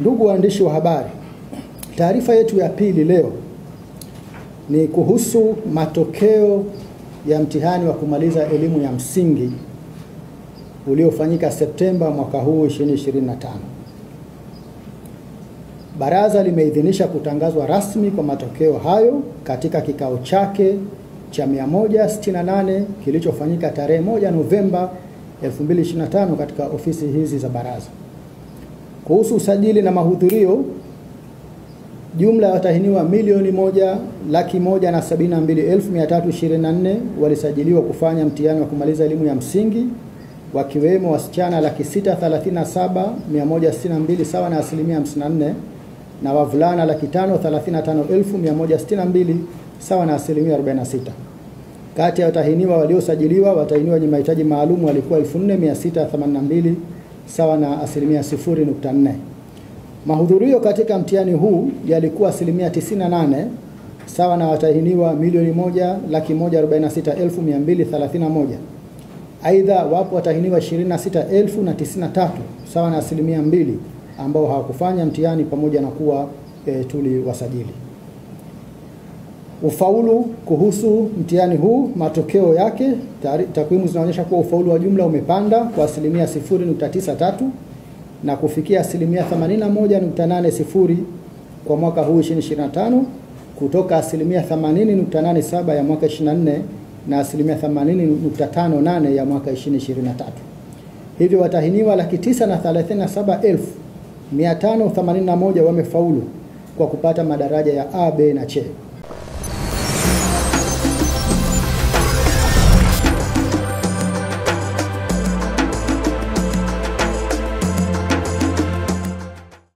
Ndugu waandishi wa habari, taarifa yetu ya pili leo ni kuhusu matokeo ya mtihani wa kumaliza elimu ya msingi uliofanyika Septemba mwaka huu 2025. Baraza limeidhinisha kutangazwa rasmi kwa matokeo hayo katika kikao chake cha 168 kilichofanyika tarehe 1 Novemba 2025 katika ofisi hizi za baraza. Kuhusu usajili na mahudhurio, jumla ya watahiniwa 1,172,324 walisajiliwa kufanya mtihani wa kumaliza elimu ya msingi, wakiwemo wasichana 637,162 sawa na 54%, na wavulana 535,162 sawa na 46%. Kati ya watahiniwa waliosajiliwa, watahiniwa wenye mahitaji maalum walikuwa 4,682 sawa na 0.4%. Mahudhurio katika mtihani huu yalikuwa 98% sawa na watahiniwa 1,146,231. Aidha, wapo watahiniwa 26,093 sawa na 2% ambao hawakufanya mtihani pamoja na kuwa tuliwasajili. Ufaulu kuhusu mtihani huu, matokeo yake, takwimu zinaonyesha kuwa ufaulu wa jumla umepanda kwa 0.93 na kufikia 81.80 kwa mwaka huu 2025 kutoka 80.87 ya mwaka 24 na 80.58 ya mwaka 2023. Hivyo watahiniwa 937,581 wamefaulu kwa kupata madaraja ya A, B na C.